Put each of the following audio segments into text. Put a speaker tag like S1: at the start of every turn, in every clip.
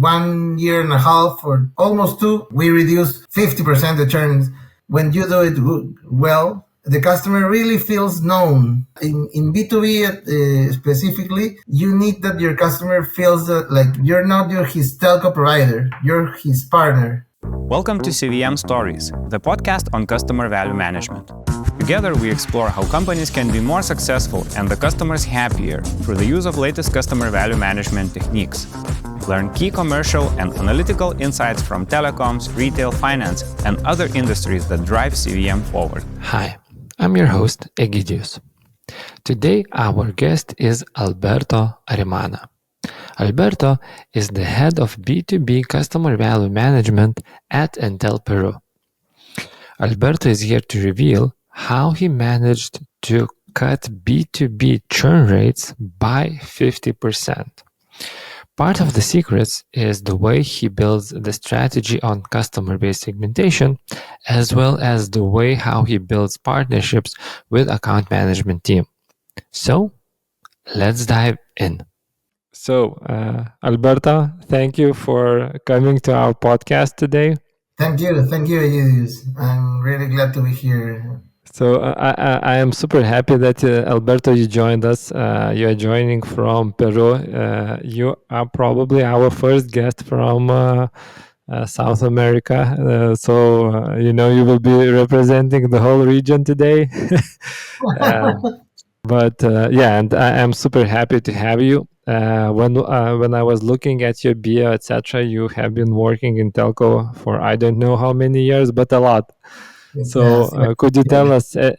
S1: 1 year and a half or almost two, we reduce 50% the churn. When you do it well, the customer really feels known. In B2B specifically, you need that your customer feels that like you're not his telco provider, you're his partner.
S2: Welcome to CVM Stories, the podcast on customer value management. Together, we explore how companies can be more successful and the customers happier through the use of latest customer value management techniques. Learn key commercial and analytical insights from telecoms, retail, finance, and other industries that drive CVM forward.
S3: Hi, I'm your host, Egidius. Today, our guest is Alberto Arimana. Alberto is the head of B2B Customer Value Management at Entel Peru. Alberto is here to reveal how he managed to cut B2B churn rates by 50%. Part of the secrets is the way he builds the strategy on customer-based segmentation, as well as the way how he builds partnerships with account management team. So, let's dive in. So, Alberto, thank you for coming to our podcast today.
S1: Thank you, Egidius. I'm really glad to be here.
S3: So I am super happy that Alberto, you joined us. You are joining from Peru. You are probably our first guest from South America. So you will be representing the whole region today. And I am super happy to have you. When I was looking at your bio, etc., you have been working in telco for I don't know how many years, but a lot. So could you tell us a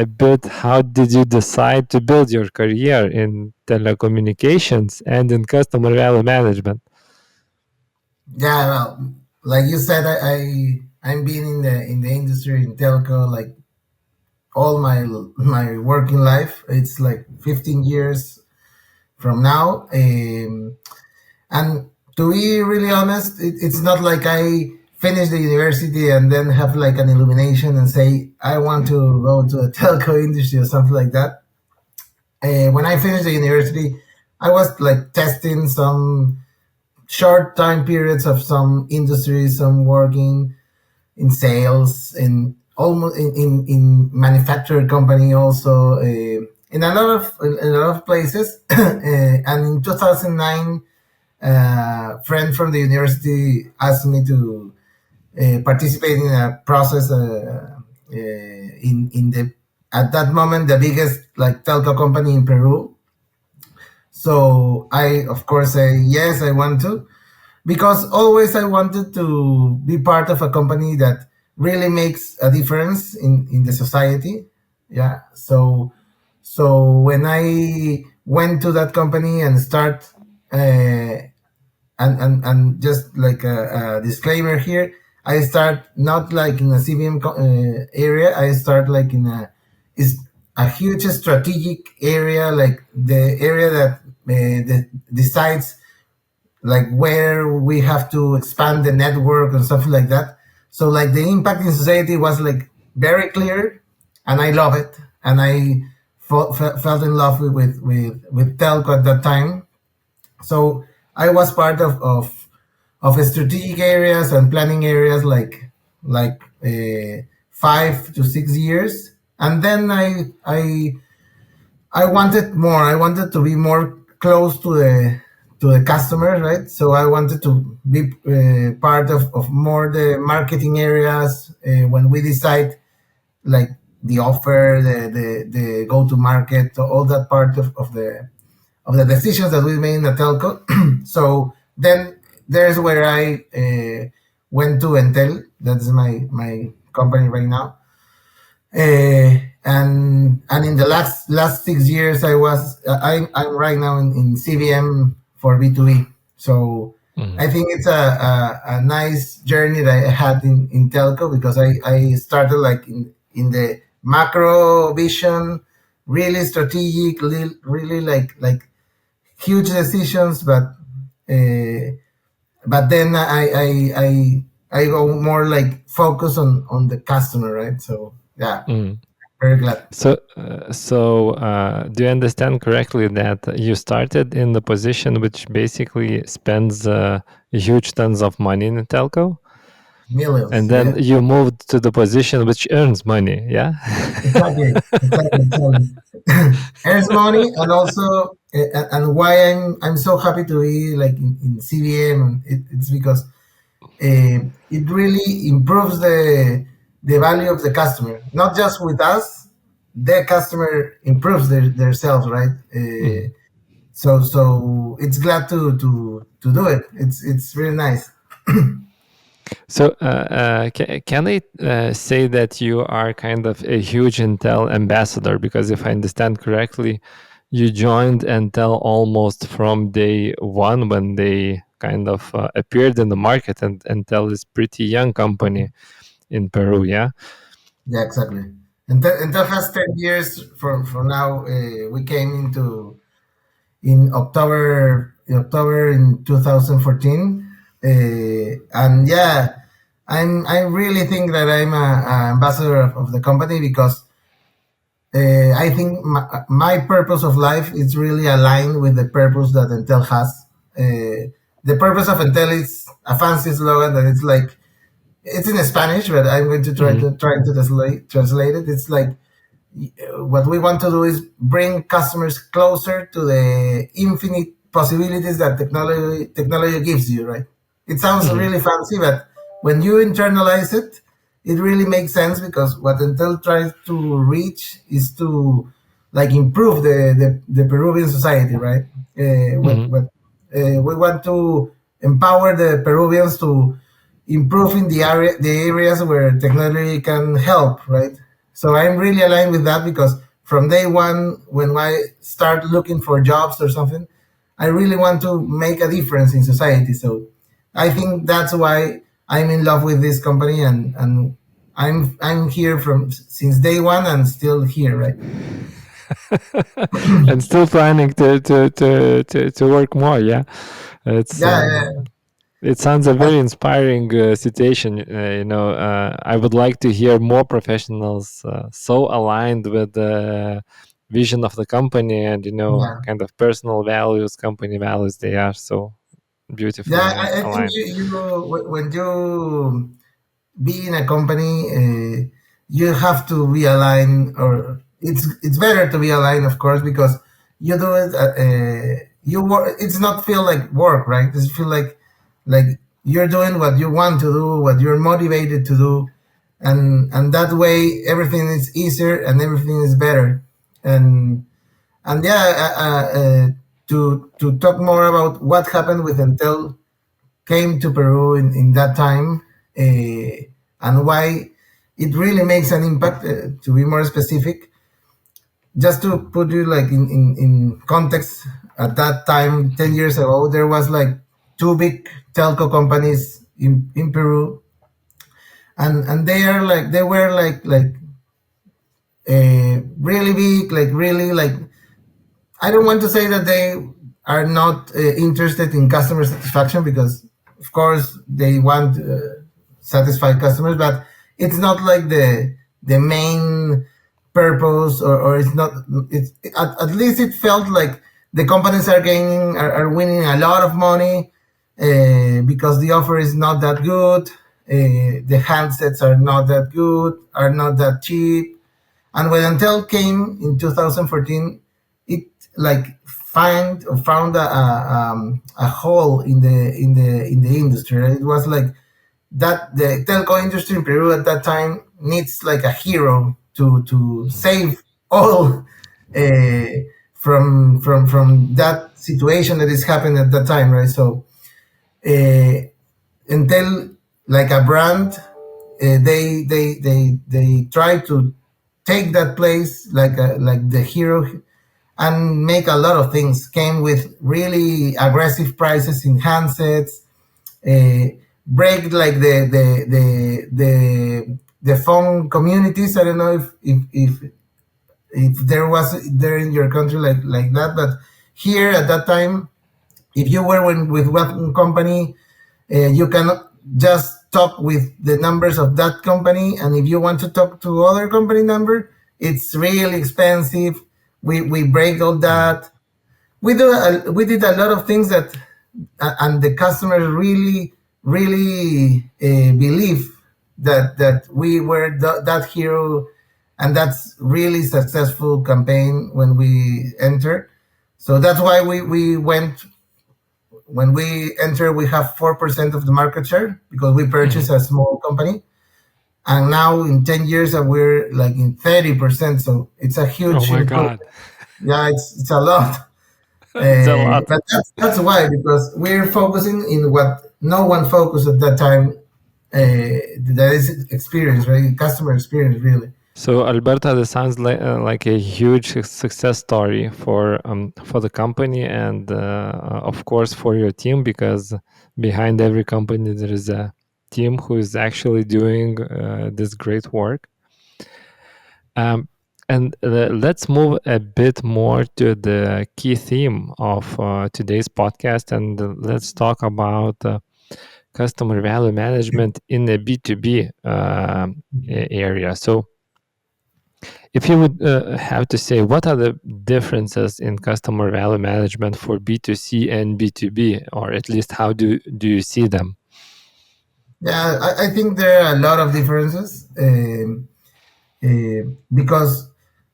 S3: bit, how did you decide to build your career in telecommunications and in customer value management?
S1: Yeah, well, like you said, I'm been in the industry in telco like all my working life. It's like 15 years from now, and to be really honest, it's not like I finish the university and then have like an illumination and say, I want to go to the telco industry or something like that. When I finished the university, I was like testing some short time periods of some industries, some working in sales, in almost in manufacturing company also, in a lot of places. And in 2009, a friend from the university asked me to participate in a process in the at that moment the biggest like telco company in Peru. So I of course say yes, I want to, because always I wanted to be part of a company that really makes a difference in the society. Yeah. So when I went to that company and start and just like a disclaimer here, I start not like in a CVM area. I start like is a huge strategic area, like the area that decides like where we have to expand the network and stuff like that. So like the impact in society was like very clear, and I love it, and I fell in love with telco at that time. So I was part of strategic areas and planning areas like 5 to 6 years, and then I wanted more. I wanted to be more close to the customer, right? So I wanted to be part of more the marketing areas when we decide like the offer, the go to market, all that part of the decisions that we made in the telco. So then there's where I went to Entel. That's my company right now. And in the last 6 years, I'm right now in CVM for B2B. So I think it's a nice journey that I had in telco, because I started like in the macro vision, really strategic, really like huge decisions, but then I go more like focus on the customer, right? So yeah, very glad.
S3: So do you understand correctly that you started in the position which basically spends huge tons of money in telco,
S1: Millions,
S3: and then
S1: yeah.
S3: you moved to the position which earns money. Yeah.
S1: Exactly, exactly, exactly. Earns money, and also, and why I'm so happy to be like in CVM. It's because it really improves the value of the customer, not just with us. The customer improves themselves, right?
S3: Mhm.
S1: So it's glad to do it. It's really nice.
S3: So, can I say that you are kind of a huge Intel ambassador? Because if I understand correctly, you joined Intel almost from day one when they kind of appeared in the market, and Intel is pretty young company in Peru. Yeah.
S1: Yeah, exactly. Intel has 10 years from now. We came into in October in 2014, and yeah, I really think that I'm a ambassador of the company because I think my purpose of life is really aligned with the purpose that Intel has. The purpose of Intel is a fancy slogan that it's like it's in Spanish, but I'm going to
S3: Hmm.
S1: try to translate it. It's like what we want to do is bring customers closer to the infinite possibilities that technology gives you, right? It sounds
S3: Hmm.
S1: really fancy, but when you internalize it, it really makes sense because what Intel tries to reach is to like improve the Peruvian society, right?
S3: Hmm.
S1: We want to empower the Peruvians to improve in the areas where technology can help, right? So I'm really aligned with that because from day one, when I start looking for jobs or something, I really want to make a difference in society. So I think that's why I'm in love with this company, and I'm here from since day one and still here, right?
S3: And still planning to work more. Yeah. It's
S1: Yeah, yeah,
S3: It sounds a
S1: I-
S3: very inspiring situation. I would like to hear more professionals so aligned with the vision of the company and
S1: yeah.
S3: kind of personal values, company values. They are so
S1: Yeah,
S3: beautifully
S1: I think
S3: aligned.
S1: when you be in a company, you have to be aligned, or it's better to be aligned, of course, because you do it. You work. It's not feel like work, right? It's feel like you're doing what you want to do, what you're motivated to do, and that way everything is easier and everything is better. And and yeah, to talk more about what happened with Entel came to Peru in that time, and why it really makes an impact. To be more specific, just to put you like in context, at that time, 10 years ago, there was like two big telco companies in Peru, and they were like really big, like really like I don't want to say that they are not interested in customer satisfaction because, of course, they want satisfied customers, but it's not like the main purpose, or it's not. It's at least it felt like the companies are winning a lot of money because the offer is not that good, the handsets are not that good, are not that cheap, and when Intel came in 2014, it like found a hole in the industry. It was like that the telco industry in Peru at that time needs like a hero to save all uh, from that situation that is happening at that time, right? So Intel, like a brand, they try to take that place like the hero and make a lot of things. Came with really aggressive prices in handsets, uh, break like the phone communities. I don't know if there was there in your country like that, but here at that time, if you were with one company, you can just talk with the numbers of that company, and if you want to talk to other company number, it's really expensive. We break all
S3: Mm.
S1: that. We did a lot of things that and the customers really believe that we were that hero, and that's really successful campaign when we enter. So that's why we went when we enter. We have 4% of the market share because we
S3: Hmm.
S1: purchased a small company, and now in 10 years we're like in 30%. So it's a
S3: Oh
S1: huge
S3: my
S1: improvement.
S3: God.
S1: Yeah, it's a lot.
S3: It's a lot.
S1: But that's why, because we're focusing in what no one focused at that time. That is experience, right? Customer experience, really.
S3: So Alberta, this sounds like a huge success story for the company and of course for your team, because behind every company there is a team who is actually doing this great work. Um, and let's move a bit more to the key theme of today's podcast, and let's talk about customer value management in the B2B area. So if you would have to say, what are the differences in customer value management for B2C and B2B, or at least how do you see them?
S1: Yeah, I think there are a lot of differences, because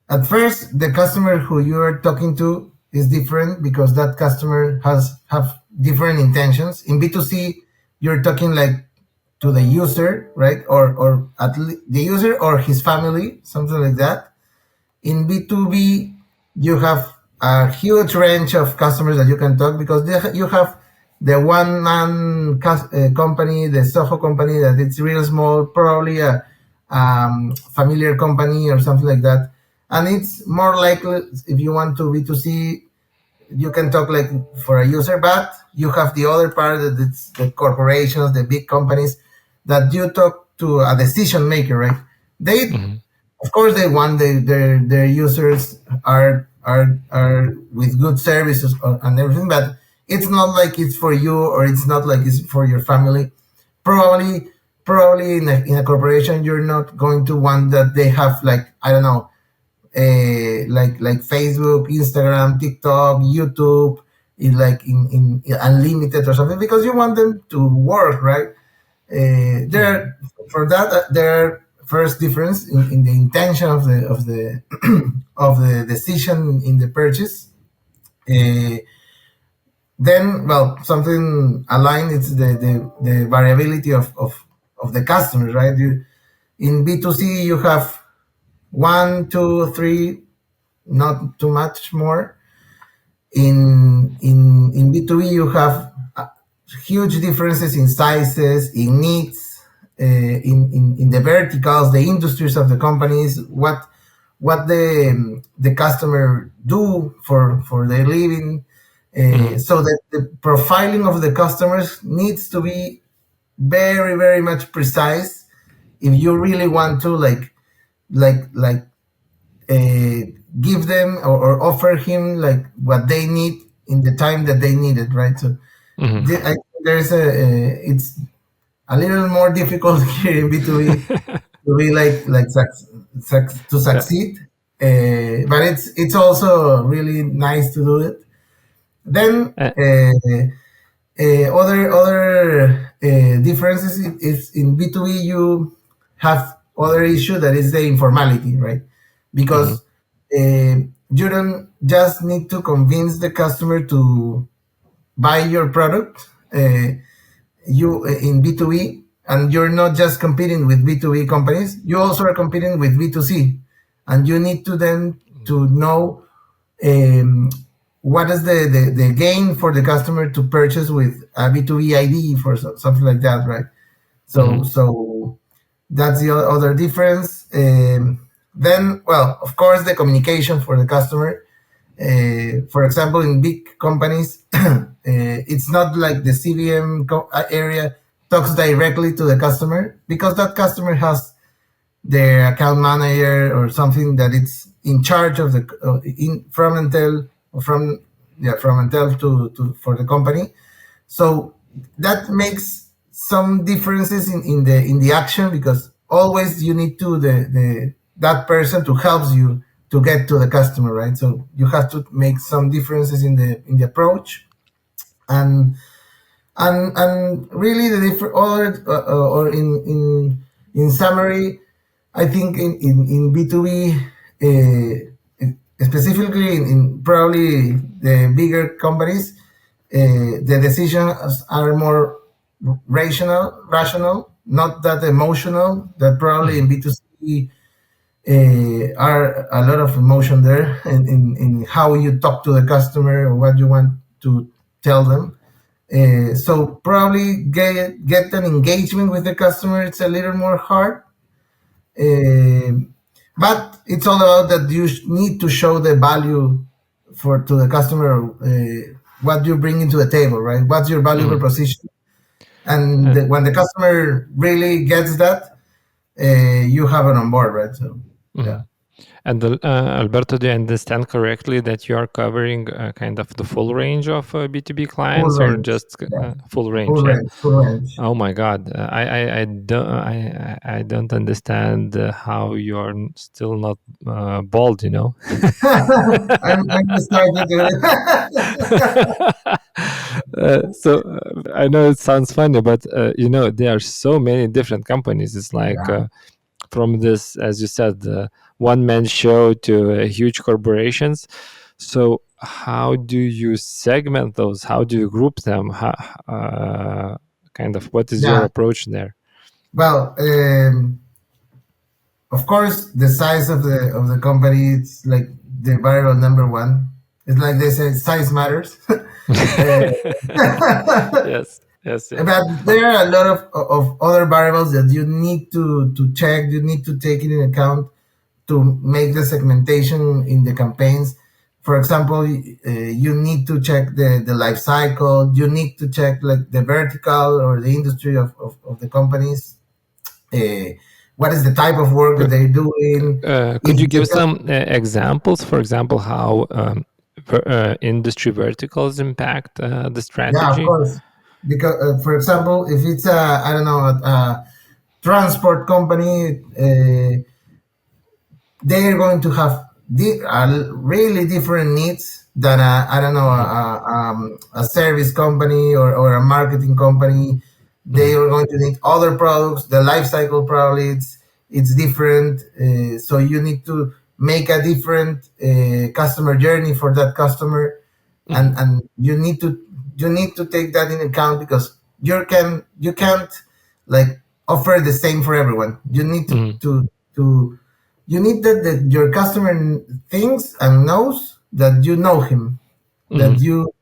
S1: at first the customer who you are talking to is different, because that customer has have different intentions. In B2C, you're talking like to the user, right? Or the user or his family, something like that. In B2B, you have a huge range of customers that you can talk, because you have the one man company, the Soho company that it's real small, probably a familiar company or something like that. And it's more likely, if you want to B2C, you can talk like for a user, but you have the other part that it's the corporations, the big companies, that you talk to a decision maker, right? They,
S3: Hmm.
S1: of course, they want their users are with good services and everything, but it's not like it's for you, or it's not like it's for your family. Probably, probably in a corporation, you're not going to want that they have, like, I don't know, like Facebook, Instagram, TikTok, YouTube, in unlimited or something, because you want them to work, right?
S3: Hmm.
S1: There For that, there first difference in the intention of the of the decision in the purchase. Uh, then, well, something aligned. It's the variability of the customers, right? In B2C, you have one, two, three, not too much more. In B2B, you have huge differences in sizes, in needs, in the verticals, the industries of the companies, what the customer do for their living.
S3: Hmm.
S1: So that the profiling of the customers needs to be very much precise if you really want to like uh, give them, or offer him like what they need in the time that they need it, right? So
S3: Hmm.
S1: I think there's it's a little more difficult here in B2B to be to
S3: Yeah.
S1: succeed, but it's also really nice to do it. Then
S3: Uh,
S1: other differences is in B2B, you have other issue, that is the informality, right?
S3: mhm,
S1: Because you don't just need to convince the customer to buy your product. You In B2B, and you're not just competing with B2B companies, you also are competing with B2C, and you need to then to know um, what is the gain for the customer to purchase with a B2B ID, for something like that, right? So
S3: mhm,
S1: so that's the other difference. Then, well, of course, the communication for the customer. For example, in big companies, it's not like the CVM area talks directly to the customer, because that customer has their account manager or something that it's in charge of the from Entel, or from Entel to for the company. So that makes some differences in the action, because always you need to the that person to help you to get to the customer, right? So you have to make some differences in the approach. And really the different or in summary, I think in B2B, specifically in probably the bigger companies, the decisions are more rational, not that emotional. That probably in
S3: Mhm.
S1: B2C are a lot of emotion there in how you talk to the customer or what you want to tell them. So probably get an engagement with the customer. It's a little more hard, uh, but it's all about that you need to show the value for to the customer, what you bring into the table, right? What's your value
S3: Mhm.
S1: proposition? And
S3: Uh,
S1: when the customer really gets that, you have it on board, right? So yeah,
S3: mhm. And Alberto, do you understand correctly that you are covering kind of the full range of B2B
S1: full
S3: clients or
S1: range.
S3: just
S1: Yeah,
S3: full
S1: full
S3: range? Yeah.
S1: range, full range.
S3: Oh my God, I don't understand how you are still not bald. You know.
S1: I'm excited to.
S3: I know it sounds funny, but there are so many different companies. It's like
S1: Yeah,
S3: from this, as you said, one man show to huge corporations. So how do you segment those? How do you group them? Kind of what is your
S1: yeah.
S3: approach there?
S1: Well, of course, the size of the company, it's like the variable number one. It's like they say, size matters. Uh,
S3: Yes, yes, yes.
S1: but there are a lot of other variables that you need to check. You need to take it in account to make the segmentation in the campaigns. For example, you need to check the life cycle. You need to check like the vertical or the industry of the companies. Uh, what is the type of work that they're doing? If
S3: Could you
S1: the
S3: give some examples? For example, how industry verticals impact the
S1: Yeah, of
S3: strategy?
S1: course. Because, for example, if it's a, I don't know, a transport company, they're going to have really different needs than I don't know,
S3: Mhm,
S1: a service company or a marketing company. They
S3: mhm,
S1: are going to need other products. The life cycle probably it's different. So you need to make a different customer journey for that customer,
S3: mhm,
S1: and you need to take that in account because you can't like offer the same for everyone. You need
S3: mhm,
S1: to you need that your customer thinks and knows that you know him, that
S3: mhm,
S1: you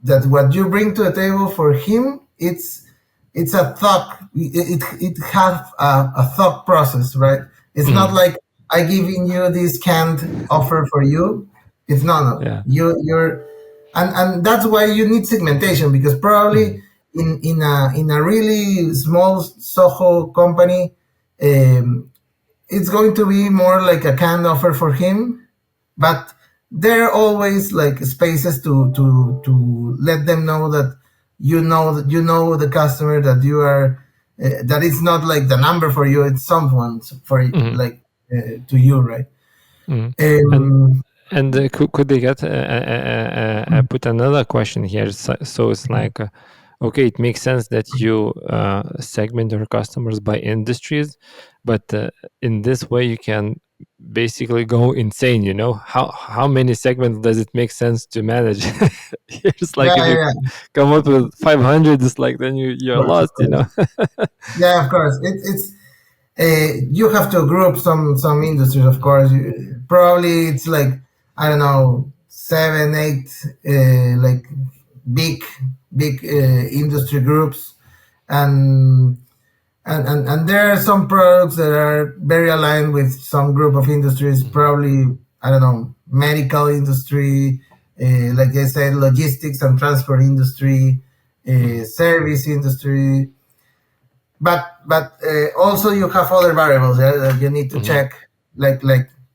S1: that what you bring to the table for him, it's a thought. It have a thought process, right? It's not
S3: mhm.
S1: like I giving you this canned offer for you. It's no,
S3: Yeah.
S1: you're and that's why you need segmentation, because probably
S3: Mhm,
S1: in a really small Soho company, um, it's going to be more like a canned offer for him, but there are always like spaces to let them know that you know the customer, that you are that it's not like the number for you, it's someone for
S3: mhm,
S1: like to you, right?
S3: mhm. And
S1: um
S3: could they get put another question here? So it's like, okay, it makes sense that you segment your customers by industries, but in this way you can basically go insane. How many segments does it make sense to manage? It's
S1: yeah,
S3: like if
S1: yeah,
S3: you
S1: yeah,
S3: come up with 500, it's like then
S1: of
S3: you're
S1: course, of
S3: lost.
S1: course. Yeah, of course, it's you have to group some industries, of course. Probably it's like, I don't know, 7 8 like big industry groups, and and there are some products that are very aligned with some group of industries.
S3: Mhm,
S1: Probably, I don't know, medical industry, like I said, logistics and transport industry,
S3: mhm,
S1: service industry. But also you have other variables, yeah, that you need to
S3: mhm,
S1: check, like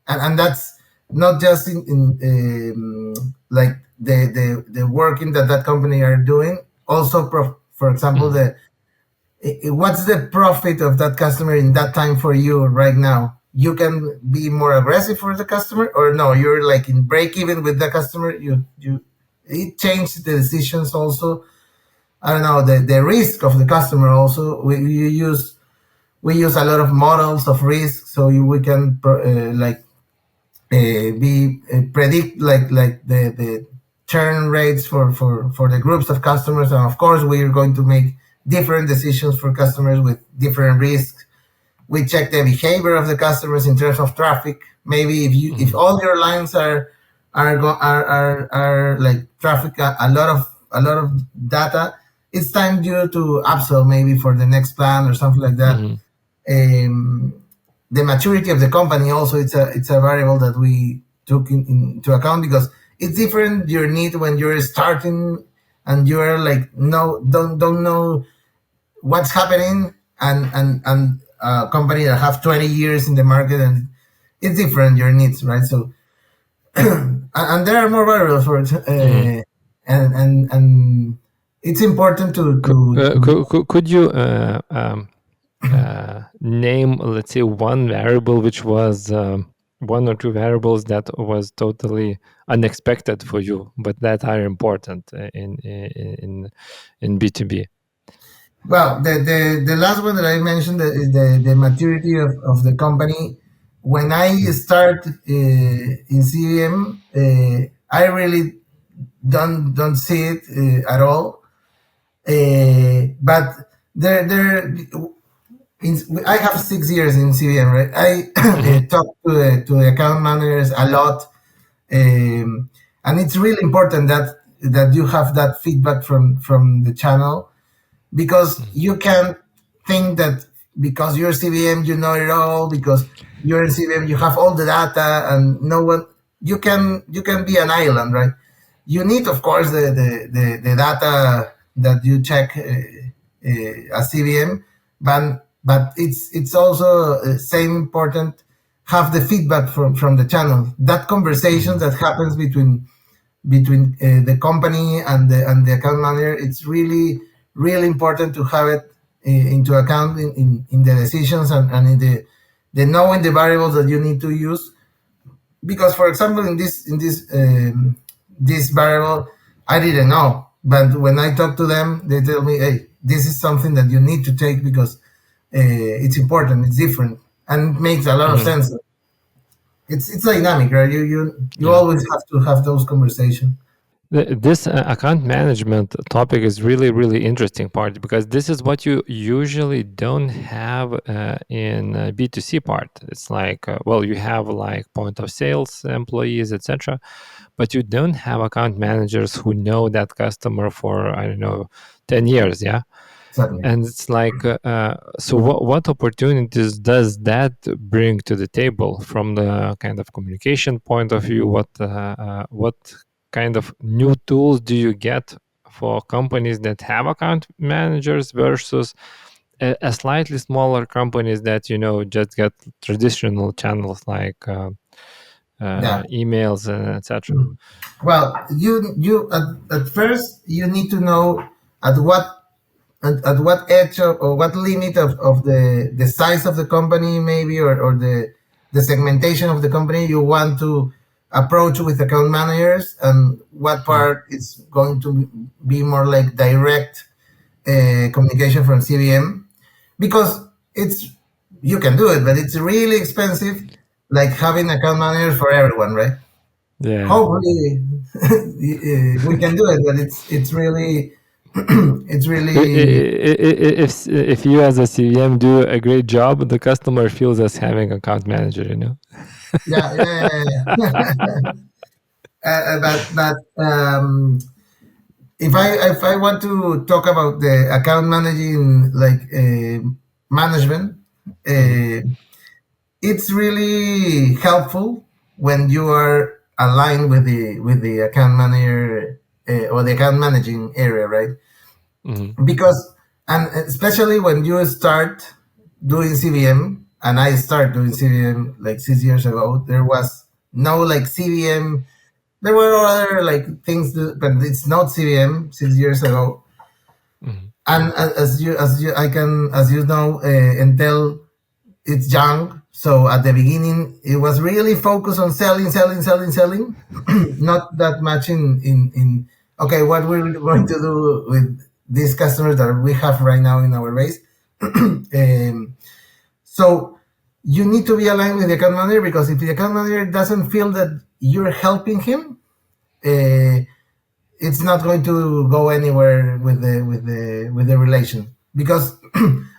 S1: and that's not just in like the working that company are doing. Also, for example,
S3: mhm,
S1: what's the profit of that customer in that time for you right now? You can be more aggressive for the customer, or no, you're like in break even with the customer. You it changed the decisions also. I don't know, the risk of the customer also. We use a lot of models of risk, so we can be predict like the churn rates for the groups of customers, and of course we are going to make different decisions for customers with different risks. We check the behavior of the customers in terms of traffic. Maybe if all your lines are like traffic a lot of data, it's time due to upsell maybe for the next plan or something like that. The maturity of the company also, it's a variable that we took into account, because it's different your need when you're starting and you're like don't know what's happening, and a company that have 20 years in the market, and it's different your needs, right? So and there are more variables for it, and it's important
S3: Could you name, let's say, one variable which was one or two variables that was totally unexpected for you, but that are important in B2B?
S1: Well, the last one that I mentioned is the maturity of the company. When I start in CVM, I really don't see it at all. But I have 6 years in CVM, right? I talk to the account managers a lot, and it's really important that you have that feedback from the channel, because you can't think that because you're CVM you know it all, because you're in CVM you have all the data, and no one, you can be an island, right? You need, of course, the data that you check as CVM, but it's also same important have the feedback from the channel. That conversation that happens between the company and the account manager, it's really important to have it into account in the decisions, and in the knowing the variables that you need to use. Because, for example, in this variable, I didn't know, but when I talk to them, they tell me, hey, this is something that you need to take, because it's important, it's different, and it makes a lot of sense. It's dynamic, right? You always have to have those conversations.
S3: This account management topic is really, really interesting part, because this is what you usually don't have in B2C part. It's like, well, you have like point of sales employees, etc., but you don't have account managers who know that customer for, I don't know, 10 years, yeah?
S1: Exactly.
S3: And it's like, so what opportunities does that bring to the table from the kind of communication point of view? What kind of new tools do you get for companies that have account managers versus a slightly smaller companies that, you know, just get traditional channels like
S1: Yeah.
S3: emails and etc.?
S1: Well, you at first you need to know at what edge or what limit of the size of the company, maybe, or the segmentation of the company you want to approach with account managers, and what part is going to be more like direct communication from CVM, because you can do it, but it's really expensive, like having account managers for everyone, right?
S3: Yeah.
S1: Hopefully we can do it, but it's really it's really
S3: If you as a CVM do a great job, the customer feels as having account manager, you know.
S1: yeah. But if I want to talk about the account managing, like management, uh, it's really helpful when you are aligned with the account manager, or the account managing area, right? Because, and especially when you start doing CVM, and I started doing CVM like 6 years ago, there was no like CVM. There were other like things, but it's not CVM 6 years ago. And as you know, Entel, it's young. So at the beginning, it was really focused on selling, selling, selling, selling, not that much in okay, what we're going to do with these customers that we have right now in our base. So you need to be aligned with the account manager, because if the account manager doesn't feel that you're helping him, uh, it's not going to go anywhere with the relation. Because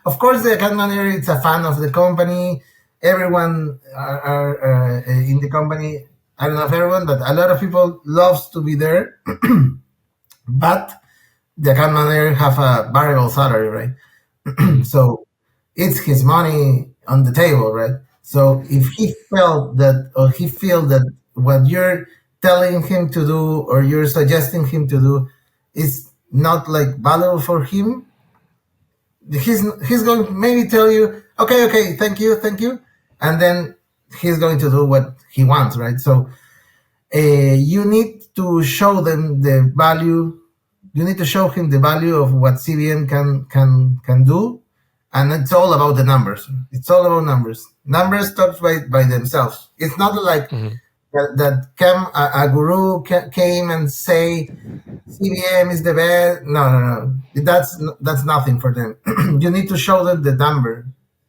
S1: of course the account manager is a fan of the company. Everyone are in the company. I don't know if everyone, but a lot of people loves to be there. But the account manager have a variable salary, right?
S3: Mm-hmm.
S1: So it's his money on the table, right? So if he felt that, or he feel that what you're telling him to do or you're suggesting him to do is not like valuable for him, he's going to maybe tell you, okay, thank you, and then he's going to do what he wants, right? So you need to show them the value. You need to show him the value of what CVM can do, and it's all about the numbers. It's all about numbers. Numbers talk by themselves. It's not like
S3: Mm-hmm.
S1: that a guru came and say CVM is the best. No. That's nothing for them. You need to show them the number.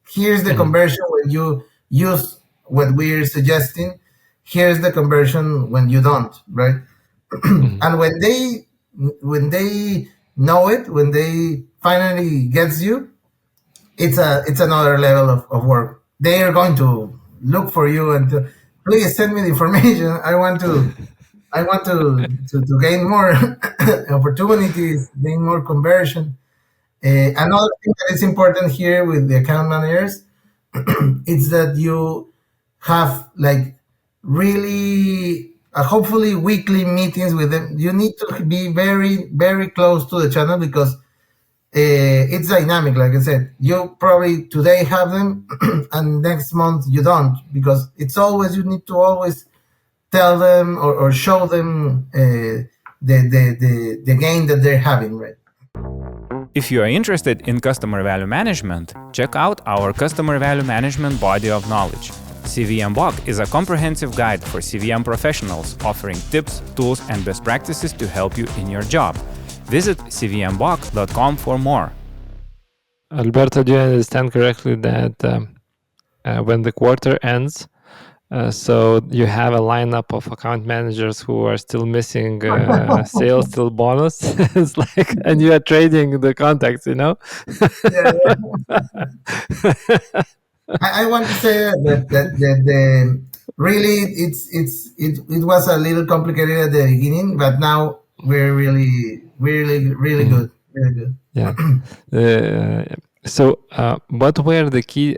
S1: Here's the
S3: Mm-hmm.
S1: conversion when you use what we're suggesting. Here's the conversion when you don't, right?
S3: Mm-hmm.
S1: And when they know it, when they finally gets you, it's another level of work. They are going to look for you and to, please send me the information. I want to gain more opportunities, gain more conversion. Another thing that is important here with the account managers is that you have like really hopefully weekly meetings with them. You need to be very very close to the channel, because it's dynamic. Like I said, you probably today have them and next month you don't, because it's always, you need to always tell them or show them the gain that they're having, right?
S2: If you are interested in customer value management, check out our customer value management body of knowledge. CVM Book is a comprehensive guide for CVM professionals, offering tips, tools, and best practices to help you in your job. Visit cvmbook.com for more.
S3: Alberto, do you understand correctly that when the quarter ends, so you have a lineup of account managers who are still missing sales, still bonus? It's like, and you are trading the contacts, you know?
S1: Yeah, I want to say that the really it was a little complicated at the beginning, but now we're really
S3: Mhm.
S1: good, really good.
S3: Yeah. So, what were the key?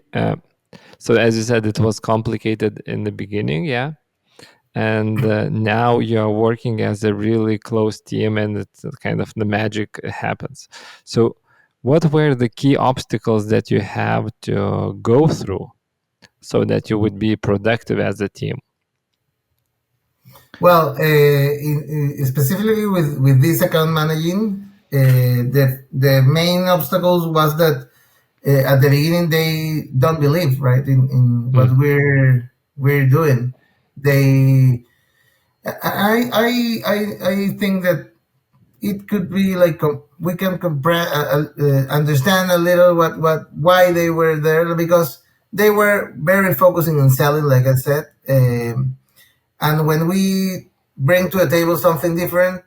S3: So, as you said, it was complicated in the beginning, yeah. And now you are working as a really close team, and it's kind of the magic happens. So, what were the key obstacles that you have to go through so that you would be productive as a team?
S1: Well, specifically with this account managing, the main obstacles was that at the beginning they don't believe, right, in what
S3: Mm,
S1: we're doing. They I think that it could be like we can understand a little what why they were there, because they were very focusing on selling, like I said. And when we bring to the table something different,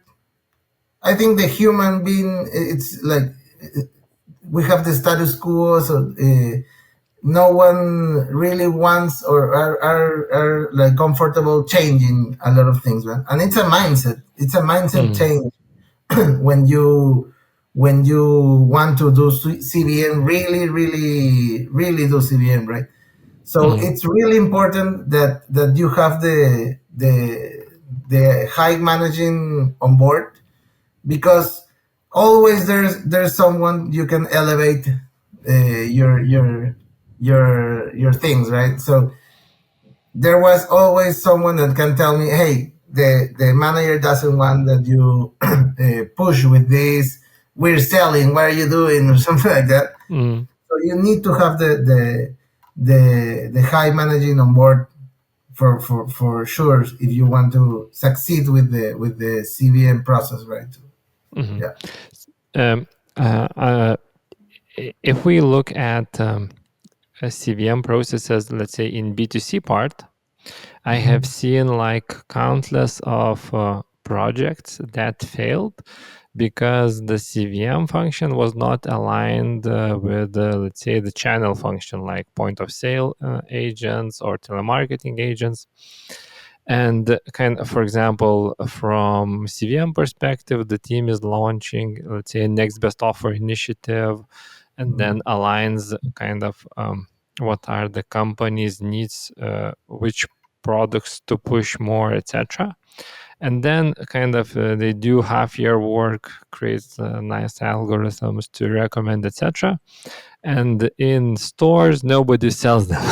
S1: I think the human being, it's like we have the status quo, so no one really wants or are like comfortable changing a lot of things, man. And it's a mindset. It's a mindset
S3: mm,
S1: change when you want to do CVM, really do CVM, right? So
S3: mm,
S1: it's really important that you have the high managing on board, because always there's someone you can elevate your things, right? So there was always someone that can tell me, hey, the manager doesn't want that you push with this. We're selling. What are you doing, or something like that?
S3: mm,
S1: So you need to have the high managing on board for sure if you want to succeed with the CVM process, right?
S3: Mhm.
S1: Yeah.
S3: Um, uh, uh, if we look at CVM processes, let's say in B2C part, I have
S1: Mhm.
S3: seen like countless of projects that failed because the CVM function was not aligned with, let's say, the channel function, like point of sale agents or telemarketing agents. And kind of, for example, from CVM perspective, the team is launching, let's say, a next best offer initiative, and then
S1: Mhm.
S3: aligns kind of what are the company's needs, which products to push more, etc. And then kind of they do half year work, create nice algorithms to recommend, etc. And in stores, nobody sells them.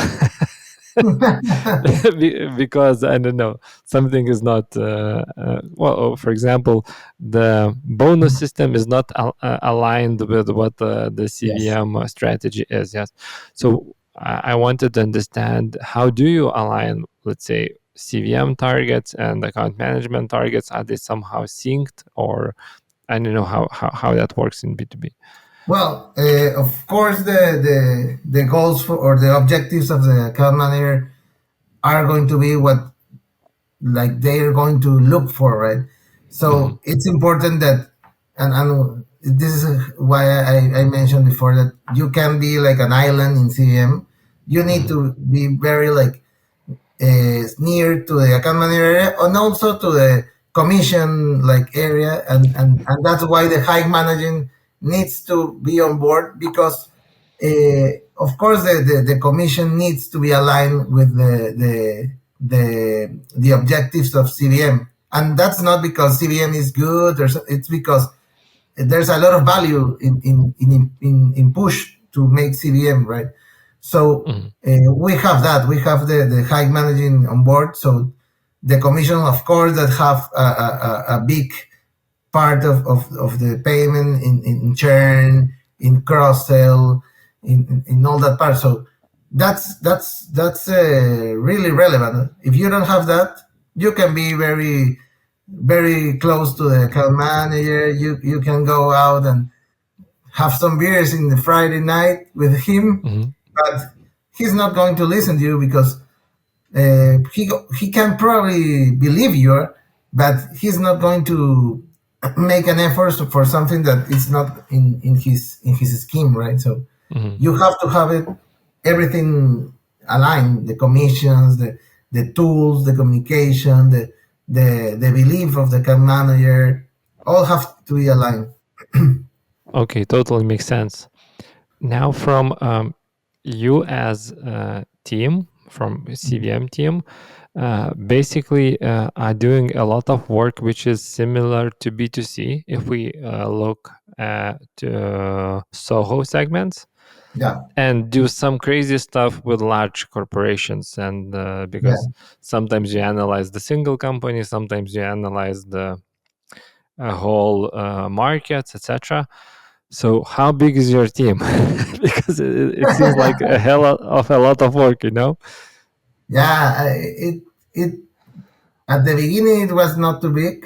S3: Because I don't know, something is not well. For example, the bonus system is not aligned with what the
S1: Yes.
S3: CVM strategy is. Yes, so I wanted to understand, how do you align, let's say, CVM targets and account management targets? Are they somehow synced, or I don't know how that works in B2B?
S1: Well, of course, the goals for, or the objectives of the account manager are going to be what like they're going to look for, right?
S3: Mm-hmm,
S1: So it's important that, and this is why I mentioned before that you can be like an island in CVM. You need
S3: mm-hmm,
S1: to be very like near to the account manager area and also to the commission like area, and that's why the high managing needs to be on board because of course the commission needs to be aligned with the objectives of CVM, and that's not because CVM is good or it's because there's a lot of value in push to make CVM, right? So
S3: mm-hmm,
S1: we have that. We have the high managing on board. So the commission, of course, that have a big part of the payment in churn, in cross sell, in all that part. So that's really relevant. If you don't have that, you can be very close to the account manager. You can go out and have some beers in the Friday night with him,
S3: mm-hmm,
S1: but he's not going to listen to you because he can probably believe you, but he's not going to make an effort for something that is not in his scheme, right? So
S3: mm-hmm.
S1: you have to have it everything aligned: the commissions, the tools, the communication, the belief of the account manager, all have to be aligned.
S3: Okay, totally makes sense. Now, from you as a team, from CVM team, basically are doing a lot of work which is similar to B2C. If we look at Soho segments,
S1: Yeah,
S3: and do some crazy stuff with large corporations, and because
S1: yeah.
S3: sometimes you analyze the single company, sometimes you analyze the whole markets, etc. So how big is your team? Because it seems like a hell of a lot of work, you know?
S1: Yeah, it at the beginning it was not too big.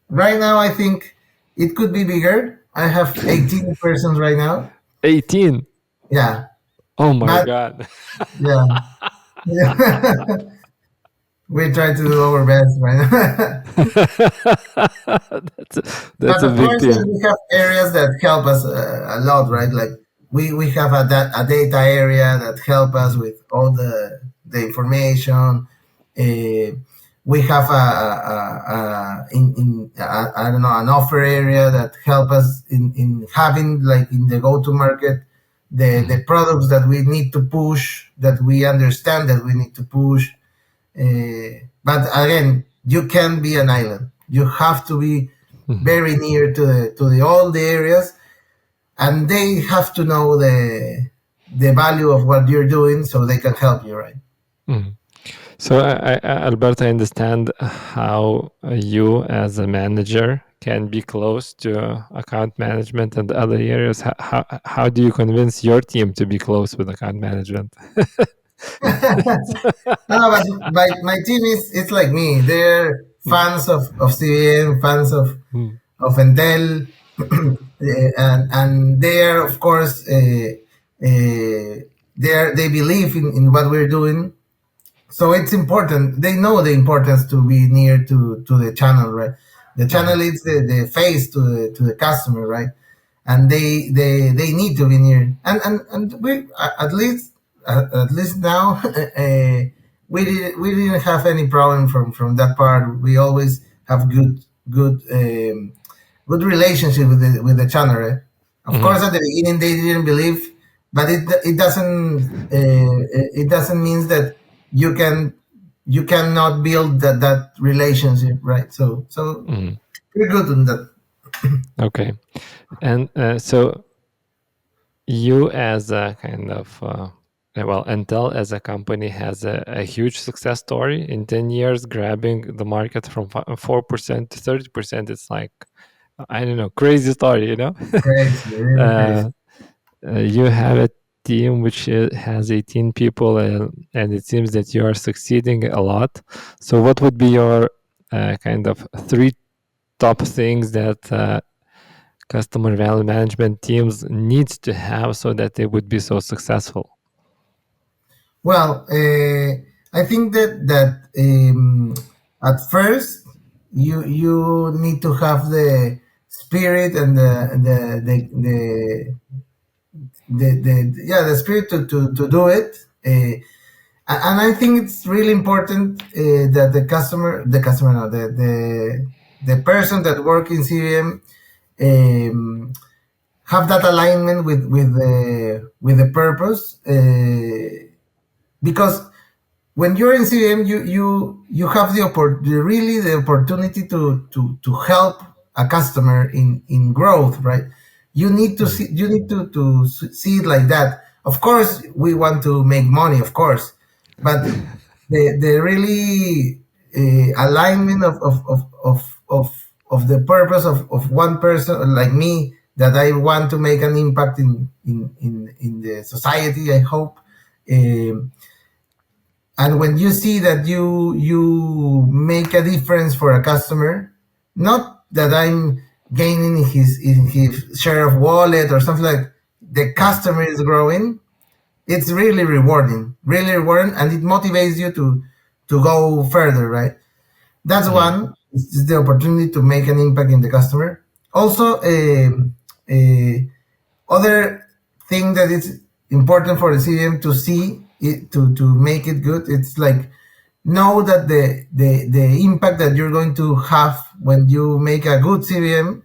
S1: Right now, I think it could be bigger. I have 18 persons right now.
S3: 18.
S1: Yeah,
S3: Oh my
S1: but
S3: God.
S1: yeah, we try to do our best right now.
S3: That's
S1: But
S3: a
S1: of
S3: big
S1: course,
S3: team.
S1: we have areas that help us a lot, right? Like we have a data area that help us with all the information. Uh, we have I don't know, an offer area that help us in having like in the go to market the
S3: Mhm,
S1: products that we need to push, that we understand that we need to push. But again, you can't be an island. You have to be
S3: mhm,
S1: very near to the all the areas, and they have to know the value of what you're doing, so they can help you, right?
S3: mhm. So, Alberto, I understand how you, as a manager, can be close to account management and other areas. How do you convince your team to be close with account management?
S1: No, but my team is it's like me. They're fans of CVM, fans
S3: Mm,
S1: of Entel, and they are of course they believe in what we're doing. So it's important. They know the importance to be near to the channel, right? The channel
S3: mhm,
S1: is the face to the customer, right? And they need to be near. And we at least now we didn't have any problem from that part. We always have good relationship with the channel. Right? Of
S3: mhm,
S1: course, at the beginning they didn't believe, but it doesn't mean that you can you cannot build that relationship, right? So
S3: mhm.
S1: we're good on that.
S3: Okay. And so you as a kind of well, Intel as a company has a huge success story in 10 years, grabbing the market from 4% to 30%. It's like, I don't know, crazy story, you know.
S1: Crazy, really crazy.
S3: uh, you have a team which has 18 people, and it seems that you are succeeding a lot. So what would be your kind of three top things that customer value management teams needs to have so that they would be so successful?
S1: Well, I think that at first you need to have the spirit and the spirit to do it. And I think it's really important that the customer, no, the person that work in CVM have that alignment with the purpose. Because when you're in CVM, you have really the opportunity to help a customer in growth, right?
S3: Mhm,
S1: You need to see it like that. Of course, we want to make money, of course, but the really alignment of the purpose of one person like me, that I want to make an impact in the society, I hope. Um, and when you see that you make a difference for a customer, not that I'm gaining in his share of wallet or something, like the customer is growing, it's really rewarding, and it motivates you to go further, right? That's
S3: mhm,
S1: one. It's the opportunity to make an impact in the customer. Also, other thing that is important for the CVM to see it, to make it good, it's like know that the impact that you're going to have when you make a good CVM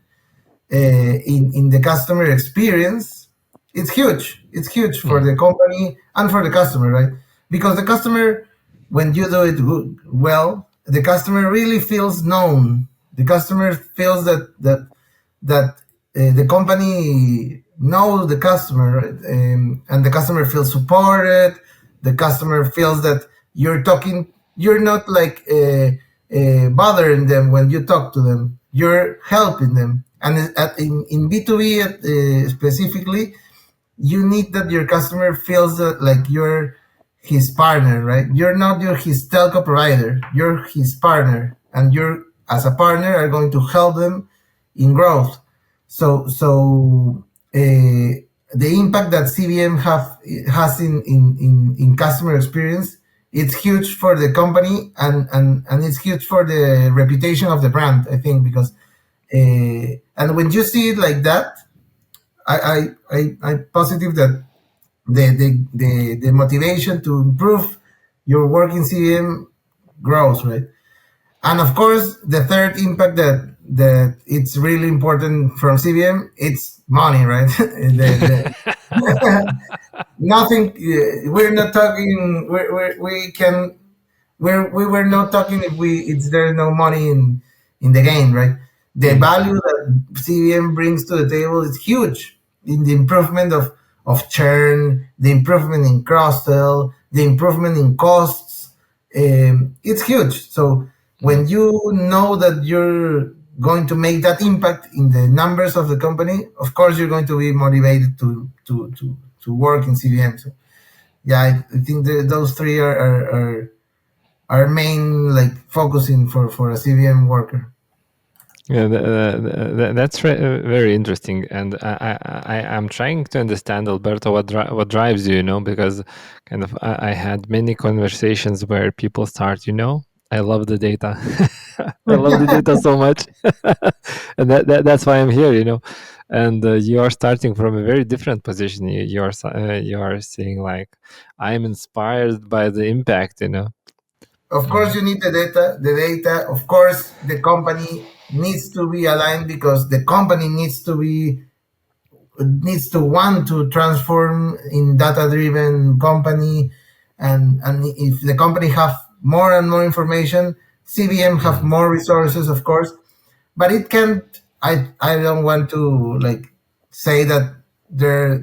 S1: in the customer experience, it's huge for
S3: mhm,
S1: the company and for the customer, right? Because the customer, when you do it well, the customer really feels known. The customer feels that the company knows the customer, right? And the customer feels supported. The customer feels that you're not like bothering them when you talk to them. You're helping them. And in B2B specifically, you need that your customer feels that like you're his partner, right? You're not his telco provider. You're his partner, and you're as a partner are going to help them in growth. The impact that CVM has in customer experience, it's huge for the company, and it's huge for the reputation of the brand, I think, because and when you see it like that, I'm positive that the motivation to improve your work in CVM grows, right? And of course, the third impact that it's really important from CVM, it's money, right? Nothing. We're not talking. We can. We were not talking if we it's there's no money in the game, right? The
S3: mhm,
S1: value that CVM brings to the table is huge in the improvement of churn, the improvement in cross sell, the improvement in costs. It's huge. So
S3: mhm,
S1: when you know that you're going to make that impact in the numbers of the company, of course you're going to be motivated to work in CVM. So yeah, I think those three are main like focusing for a CVM worker.
S3: Yeah, that's very interesting, and I'm trying to understand, Alberto, what drives you, because kind of I had many conversations where people start, I love the data, I love the data so much, and that's why I'm here, and you are starting from a very different position. You are saying like, I'm inspired by the impact,
S1: Of course,
S3: Mhm.
S1: you need the data. The data, of course, the company needs to be aligned because the company needs to want to transform in data driven company, and if the company have more and more information, CVM have
S3: Mhm.
S1: more resources, of course, but it can't. I don't want to like say that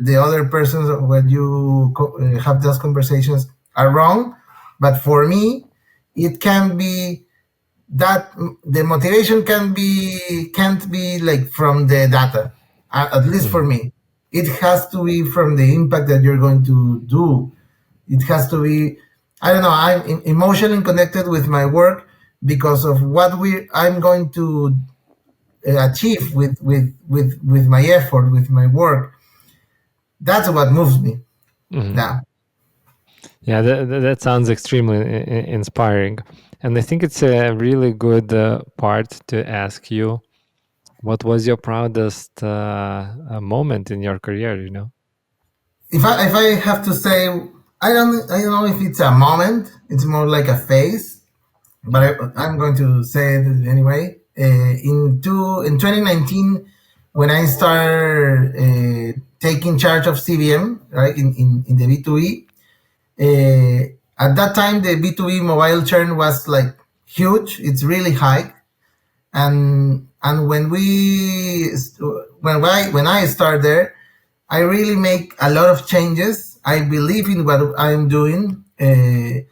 S1: the other persons when you have those conversations are wrong, but for me it can be that the motivation can't be like from the data, at least for
S3: Mhm.
S1: me. It has to be from the impact that you're going to do. It has to be, I don't know, I'm emotionally connected with my work because of what we I'm going to achieve with my effort, with my work. That's what moves me.
S3: Mhm.
S1: Yeah.
S3: Yeah, that sounds extremely inspiring. And I think it's a really good part to ask you, what was your proudest moment in your career,
S1: If I have to say, I don't know if it's a moment. It's more like a phase, but I'm going to say it anyway. In 2019, when I started taking charge of CVM, right, in the B2B, at that time the B2B mobile churn was like huge. It's really high, and when I started there, I really make a lot of changes. I believe in what I'm doing. I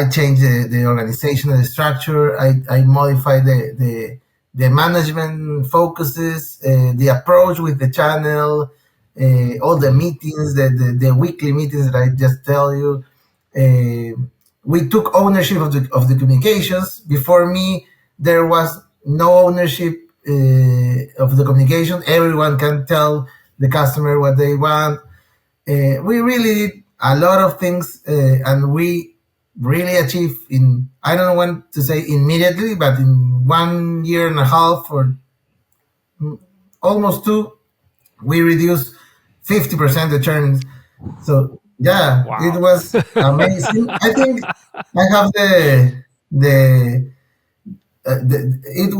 S1: change the organizational structure. I modify the management focuses, the approach with the channel, all the
S3: Mhm.
S1: meetings, the weekly meetings that I just tell you. We took ownership of the communications. Before me, there was no ownership of the communication. Everyone can tell the customer what they want. We really did a lot of things, and we really achieved in, I don't want to say immediately, but in 1 year and a half or almost two, we reduced 50% the churn. So yeah, it
S3: Wow.
S1: was amazing. I think I have it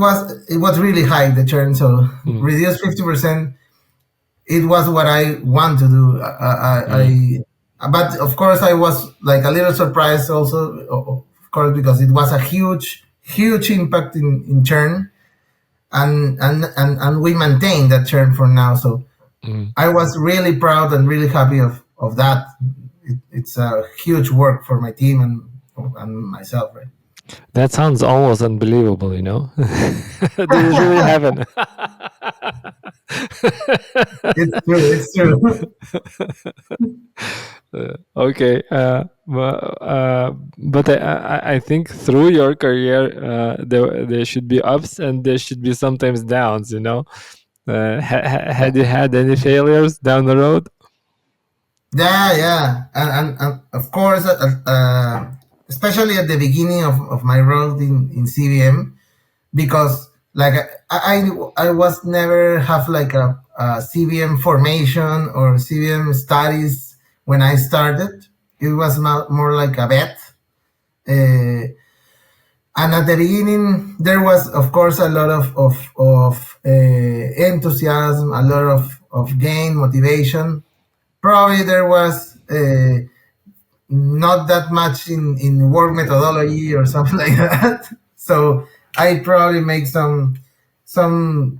S1: was really high, the churn. So
S3: Mhm.
S1: reduce 50%. It was what I want to do.
S3: Mhm.
S1: But of course I was like a little surprised also, of course, because it was a huge impact in churn, and we maintain that churn for now. So
S3: Mhm.
S1: I was really proud and really happy of that. It's a huge work for my team and myself, right?
S3: That sounds almost unbelievable, Did it really happen?
S1: It's true. It's true.
S3: Okay, but I think through your career, there should be ups and there should be sometimes downs. Had you had any failures down the road?
S1: Yeah, and of course, especially at the beginning of my role in CVM, because like I was never have like a CVM formation or CVM studies when I started. It was more like a bet. And at the beginning, there was, of course, a lot of enthusiasm, a lot of gain, motivation. Probably there was not that much in work methodology or something like that. So I probably make some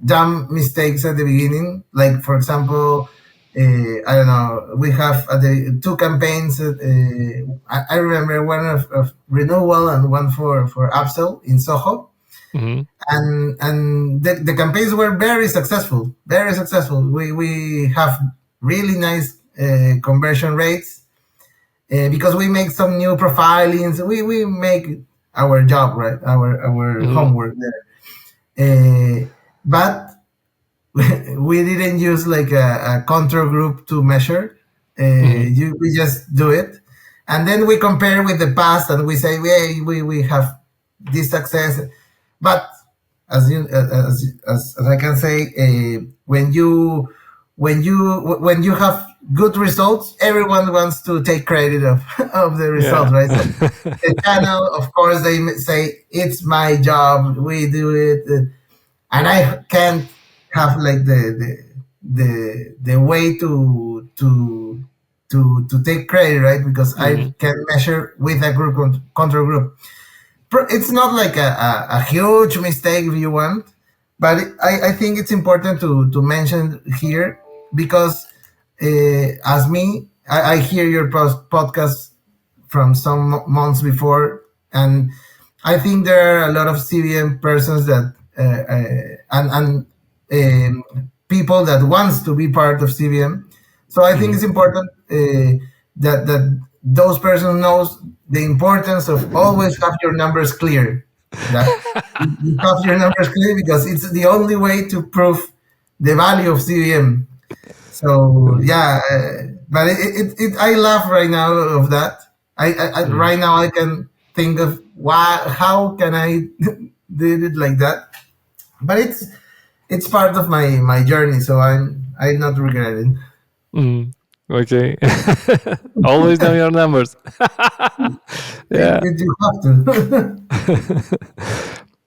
S1: dumb mistakes at the beginning. Like for example, I don't know. We have the two campaigns. I remember one of renewal and one for upsell in Soho,
S3: Hmm.
S1: and the campaigns were very successful. Very successful. We have really nice conversion rates, because we make some new profilings. We make our job, right, our
S3: Mm-hmm.
S1: homework there. But we didn't use like a control group to measure.
S3: Mm-hmm.
S1: We just do it, and then we compare with the past, and we say, "Hey, we have this success." But as I can say, when you have good results, everyone wants to take credit of of the
S3: Yeah.
S1: results, right? So the channel, of course, they say it's my job. We do it, and I can't have like the way to take credit, right? Because I
S3: Mm-hmm.
S1: can measure with a group control group. It's not like a huge mistake if you want, but I think it's important to mention here because as me, I hear your podcast from some months before, and I think there are a lot of CVM persons that and people that wants to be part of CVM. So I think
S3: Mm-hmm.
S1: it's important that those persons knows the importance of always have your numbers clear. That you have your numbers clear because it's the only way to prove the value of CVM. So
S3: Mm-hmm.
S1: yeah, but I laugh right now of that. Right now I can think of why how can I did it like that. But it's part of my journey, so I'm not regretting.
S3: Mm-hmm. Okay. Always know your numbers. Yeah.
S1: You have to.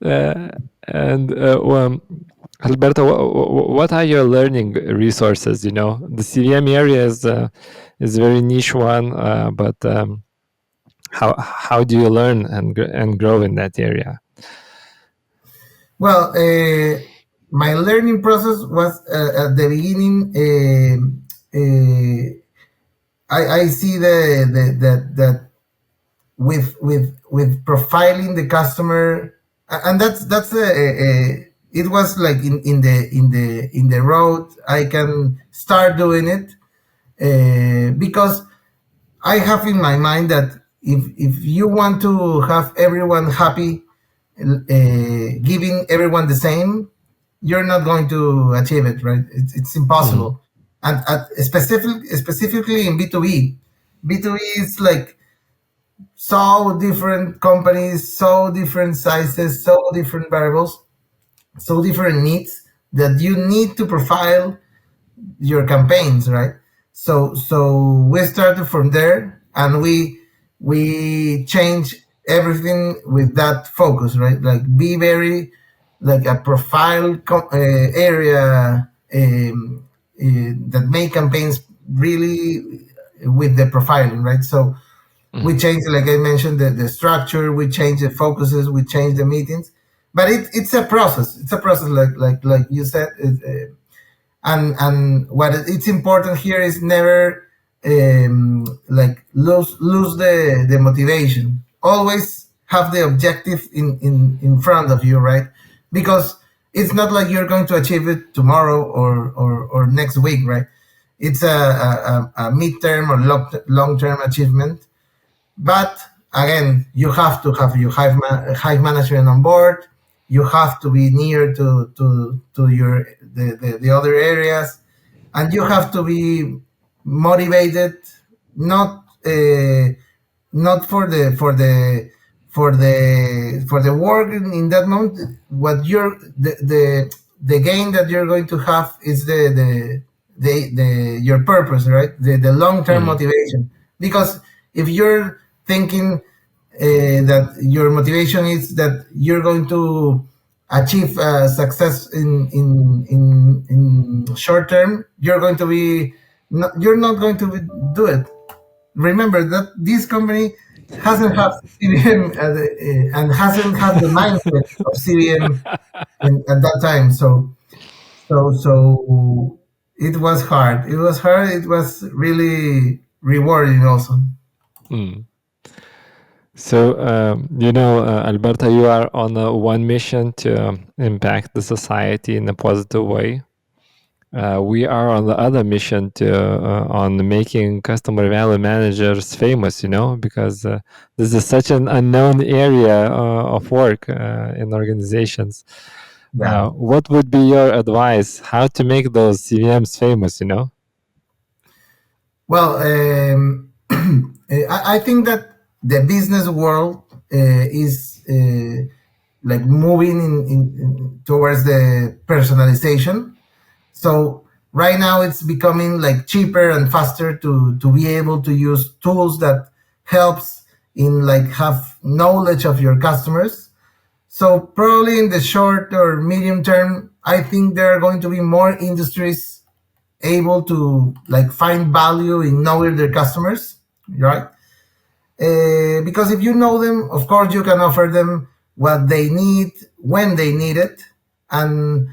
S3: Uh, and Alberto, what are your learning resources? You know, the CVM area is a very niche one, but how do you learn and grow in that area?
S1: Well, my learning process was at the beginning. I see that with profiling the customer, and that's it was like in the road. I can start doing it because I have in my mind that if you want to have everyone happy, giving everyone the same, you're not going to achieve it, right? It's
S3: Mm,
S1: impossible. And specifically in B2B, B2B is like so different companies, so different sizes, so different variables, so different needs that you need to profile your campaigns, right? So we started from there, and we change everything with that focus, right? Like be very like a profile area that make campaigns really with the profiling, right? So we
S3: mm,
S1: change, like I mentioned, the structure, we change the focuses, we change the meetings, but it's a process. It's a process, like you said. And what it's important here is never like lose the motivation. Always have the objective in front of you, right? Because it's not like you're going to achieve it tomorrow or next week, right? It's a midterm or long term achievement. But again, you have to have your hive management on board. You have to be near to your the other areas, and you have to be motivated, not not for the work in that moment. What you're the gain that you're going to have is the your purpose, right? The long term
S3: mm,
S1: motivation. Because if you're thinking that your motivation is that you're going to achieve success in short term, you're going to be you're not going to do it. Remember that this company hasn't had CVM and hasn't had the mindset of CVM at that time. So it was hard. It was hard. It was really rewarding also.
S3: mm. So, you know, Alberta, you are on one mission to impact the society in a positive way. We are on the other mission to on making customer value managers famous, because this is such an unknown area of work in organizations.
S1: Yeah.
S3: What would be your advice? How to make those CVMs famous,
S1: Well, I think that the business world is like moving towards the personalization. So right now it's becoming like cheaper and faster to be able to use tools that helps in like have knowledge of your customers. So probably in the short or medium term, I think there are going to be more industries able to like find value in knowing their customers, right? Because if you know them, of course, you can offer them what they need when they need it, and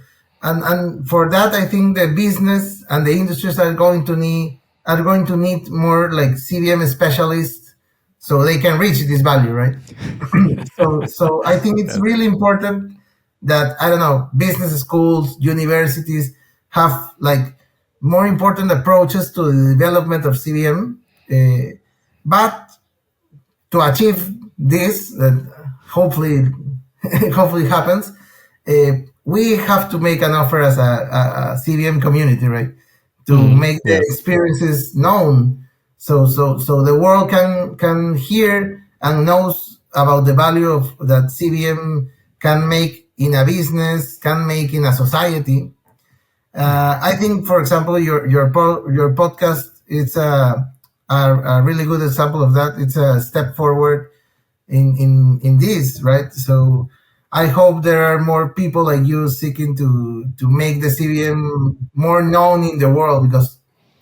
S1: for that, I think the business and the industries are going to need more like CVM specialists so they can reach this value, right? So I think it's
S3: Yes.
S1: really important that I don't know business schools, universities have like more important approaches to the development of CVM. But to achieve this, that hopefully hopefully happens, uh, we have to make an offer as a CVM community, right? To make the
S3: Yes.
S1: experiences known, so the world can hear and knows about the value of that CVM can make in a business, can make in a society. I think, for example, your podcast it's a really good example of that. It's a step forward in this, right? So I hope there are more people like you seeking to make the CVM more known in the world, because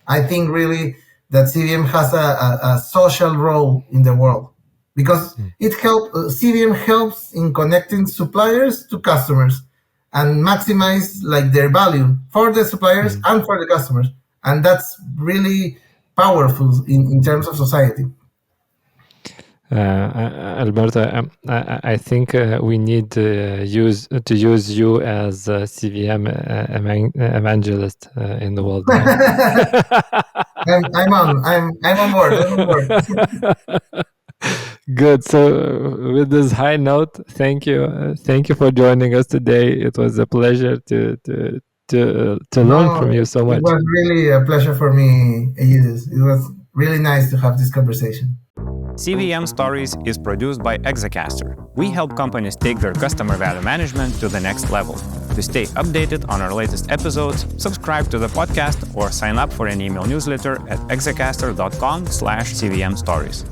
S1: I think really that CVM has a social role in the world, because CVM helps in connecting suppliers to customers and maximize like their value for the suppliers and for the customers, and that's really powerful in terms of society.
S3: Alberto, I think we need to use you as a CVM evangelist in the world now.
S1: I'm on board. I'm on board.
S3: Good. So, with this high note, thank you for joining us today. It was a pleasure to learn
S1: No,
S3: from you so
S1: it
S3: much.
S1: was really a pleasure for me, Aegis. It was really nice to have this conversation.
S2: CVM Stories is produced by Exacaster. We help companies take their customer value management to the next level. To stay updated on our latest episodes, subscribe to the podcast or sign up for an email newsletter at exacaster.com/CVM Stories.